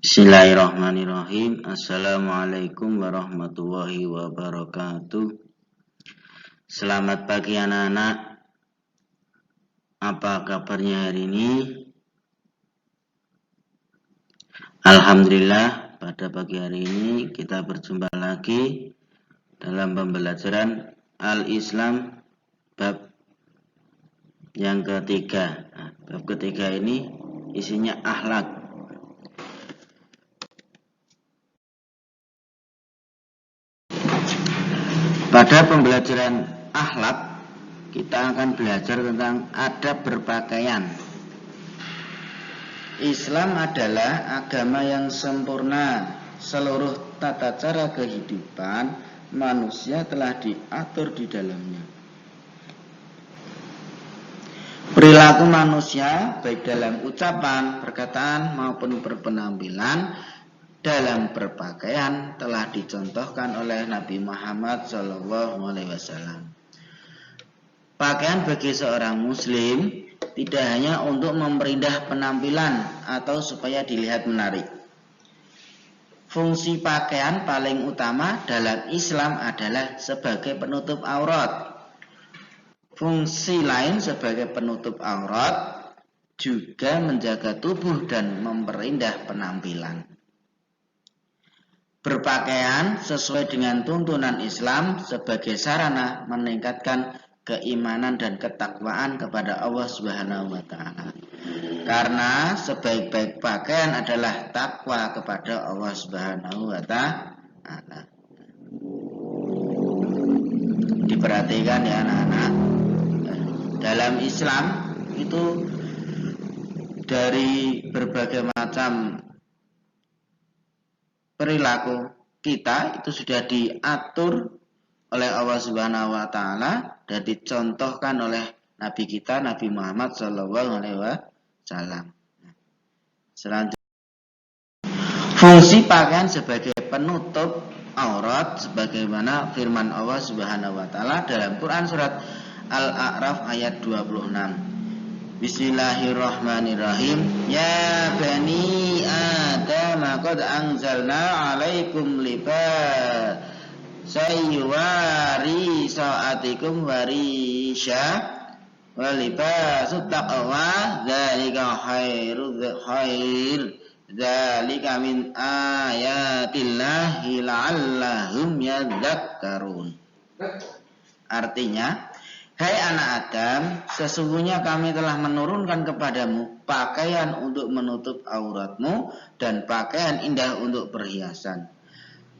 Bismillahirrahmanirrahim. Assalamualaikum warahmatullahi wabarakatuh. Selamat pagi anak-anak. Apa kabarnya hari ini? Alhamdulillah, pada pagi hari ini kita berjumpa lagi dalam pembelajaran Al-Islam bab yang ketiga. Bab ketiga ini isinya akhlak. Pada pembelajaran akhlak, kita akan belajar tentang adab berpakaian. Islam adalah agama yang sempurna. Seluruh tata cara kehidupan manusia telah diatur di dalamnya. Perilaku manusia, baik dalam ucapan, perkataan, maupun berpenampilan, dalam berpakaian telah dicontohkan oleh Nabi Muhammad SAW. Pakaian bagi seorang muslim tidak hanya untuk memperindah penampilan atau supaya dilihat menarik. Fungsi pakaian paling utama dalam Islam adalah sebagai penutup aurat. Fungsi lain sebagai penutup aurat juga menjaga tubuh dan memperindah penampilan. Berpakaian sesuai dengan tuntunan Islam sebagai sarana meningkatkan keimanan dan ketakwaan kepada Allah Subhanahu wa taala. Karena sebaik-baik pakaian adalah takwa kepada Allah Subhanahu wa taala. Diperhatikan ya anak-anak. Dalam Islam itu dari berbagai macam perilaku kita itu sudah diatur oleh Allah Subhanahu wa taala dan dicontohkan oleh Nabi kita Nabi Muhammad SAW. Selanjutnya, fungsi pakaian sebagai penutup aurat sebagaimana firman Allah Subhanahu wa taala dalam Quran surat Al-A'raf ayat 26. Bismillahirrahmanirrahim. Ya bani Adam qad anzalna 'alaikum libasan yuwari sa'atikum warisha wa libasut taqwa dzalika khair dzalika min ayatillahi la'allahum yadhakkarun. Artinya, hai anak Adam, sesungguhnya kami telah menurunkan kepadamu pakaian untuk menutup auratmu dan pakaian indah untuk perhiasan.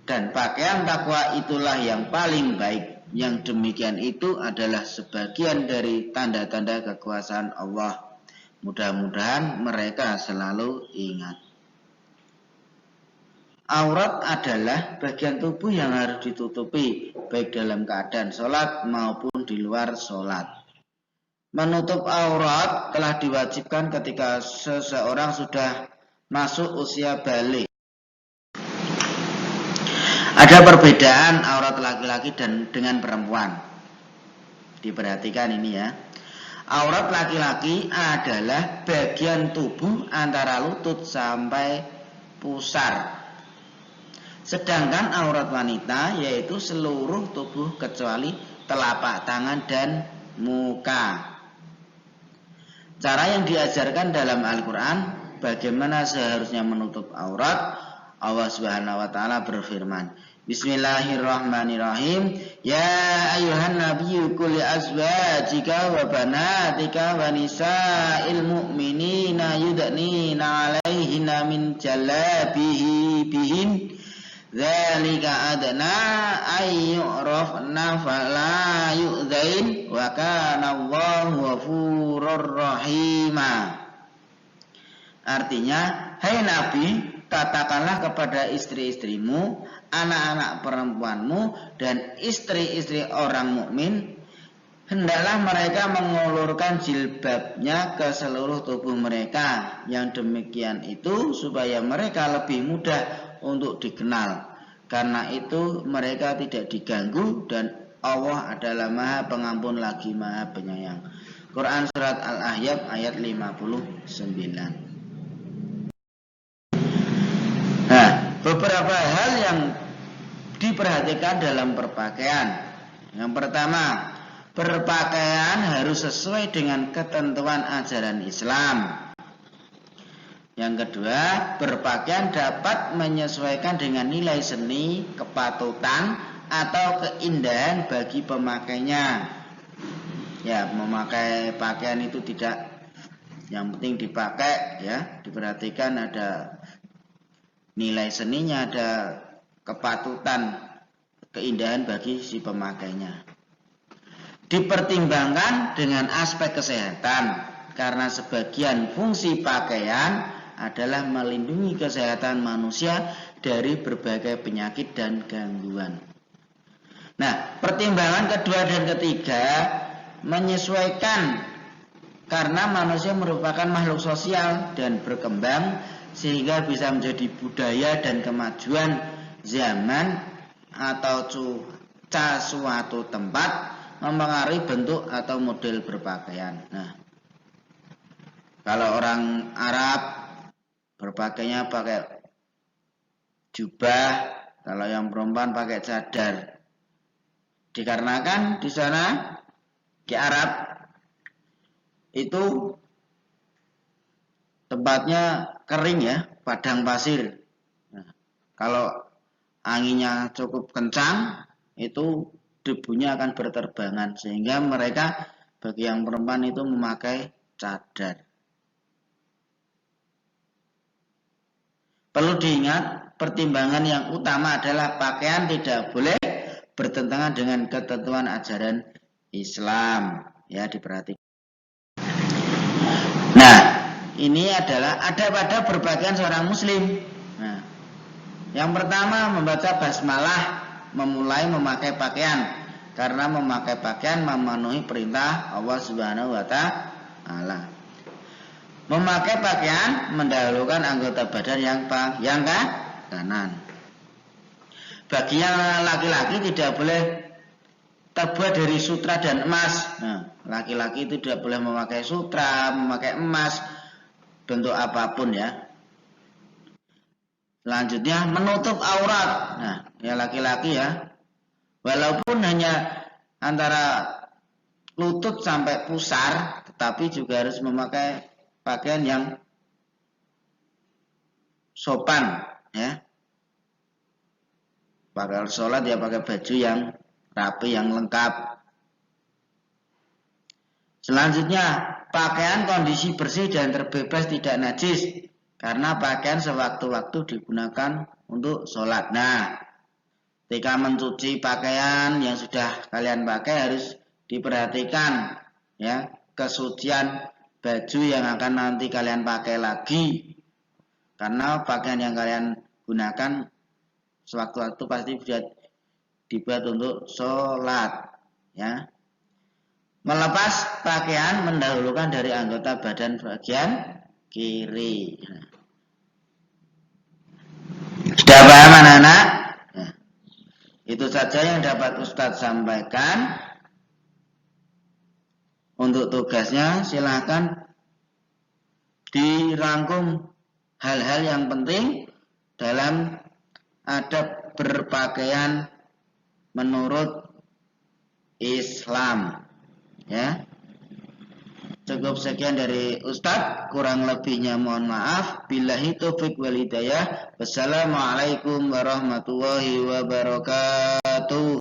Dan pakaian takwa itulah yang paling baik. Yang demikian itu adalah sebagian dari tanda-tanda kekuasaan Allah. Mudah-mudahan mereka selalu ingat. Aurat adalah bagian tubuh yang harus ditutupi, baik dalam keadaan sholat maupun di luar sholat. Menutup aurat telah diwajibkan ketika seseorang sudah masuk usia balik. Ada perbedaan aurat laki-laki dan dengan perempuan. Diperhatikan ini ya. Aurat laki-laki adalah bagian tubuh antara lutut sampai pusar. Sedangkan aurat wanita yaitu seluruh tubuh kecuali telapak tangan dan muka. Cara yang diajarkan dalam Al-Quran bagaimana seharusnya menutup aurat, Allah Subhanahu wa taala berfirman, Bismillahirrahmanirrahim. Ya ayuhan nabiyyu qul li azwajika wa banatika wa nisa'il mu'minina yudnina 'alaihinna min jalabibihin dzalika adna ayyurafna fala yu'dzain wa kana Allahu ghafurur rahima. Artinya, hai Nabi, katakanlah kepada istri-istrimu, anak-anak perempuanmu dan istri-istri orang mukmin, hendaklah mereka mengulurkan jilbabnya ke seluruh tubuh mereka. Yang demikian itu supaya mereka lebih mudah untuk dikenal. Karena itu mereka tidak diganggu dan Allah adalah Maha Pengampun lagi Maha Penyayang. Quran surat Al-Ahzab ayat 59. beberapa hal yang diperhatikan dalam berpakaian. Yang pertama, berpakaian harus sesuai dengan ketentuan ajaran Islam. Yang kedua, berpakaian dapat menyesuaikan dengan nilai seni, kepatutan, atau keindahan bagi pemakainya. Ya, memakai pakaian itu tidak yang penting dipakai, ya, diperhatikan ada nilai seninya, ada kepatutan, keindahan bagi si pemakainya. Dipertimbangkan dengan aspek kesehatan, karena sebagian fungsi pakaian adalah melindungi kesehatan manusia dari berbagai penyakit dan gangguan. Nah, pertimbangan kedua dan ketiga menyesuaikan, karena manusia merupakan makhluk sosial dan berkembang sehingga bisa menjadi budaya dan kemajuan zaman atau cuaca suatu tempat mempengaruhi bentuk atau model berpakaian. Nah, kalau orang Arab berpakaiannya pakai jubah, kalau yang perempuan pakai cadar. Dikarenakan di sana di Arab itu tempatnya kering, ya, padang pasir. Nah, kalau anginnya cukup kencang, itu debunya akan berterbangan, sehingga mereka bagi yang perempuan itu memakai cadar. Perlu diingat, pertimbangan yang utama adalah pakaian tidak boleh bertentangan dengan ketentuan ajaran Islam, ya, diperhatikan. Nah, ini adalah ada pada berpakaian seorang muslim. Nah, yang pertama membaca basmalah memulai memakai pakaian, karena memakai pakaian memenuhi perintah Allah Subhanahu wa taala. Memakai pakaian mendahulukan anggota badan yang kanan. Bagi yang laki-laki tidak boleh terbuat dari sutra dan emas. Nah, laki-laki itu tidak boleh memakai sutra, memakai emas, bentuk apapun, ya. Selanjutnya menutup aurat. Nah, ya laki-laki, ya, walaupun hanya antara lutut sampai pusar, tetapi juga harus memakai pakaian yang sopan, ya. Pakai sholat, ya, pakai baju yang rapi, yang lengkap. Selanjutnya, pakaian kondisi bersih dan terbebas tidak najis, karena pakaian sewaktu-waktu digunakan untuk sholat. Nah, ketika mencuci pakaian yang sudah kalian pakai harus diperhatikan, ya, kesucian baju yang akan nanti kalian pakai lagi, karena pakaian yang kalian gunakan sewaktu-waktu pasti sudah dibuat untuk sholat, ya. Melepas pakaian mendahulukan dari anggota badan bagian kiri. Sudah paham, anak-anak? Nah, itu saja yang dapat Ustadz sampaikan. Untuk tugasnya silahkan dirangkum hal-hal yang penting dalam adab berpakaian menurut Islam, ya. Cukup sekian dari Ustadz, kurang lebihnya mohon maaf. Billahi taufiq wal hidayah. Wassalamualaikum warahmatullahi wabarakatuh.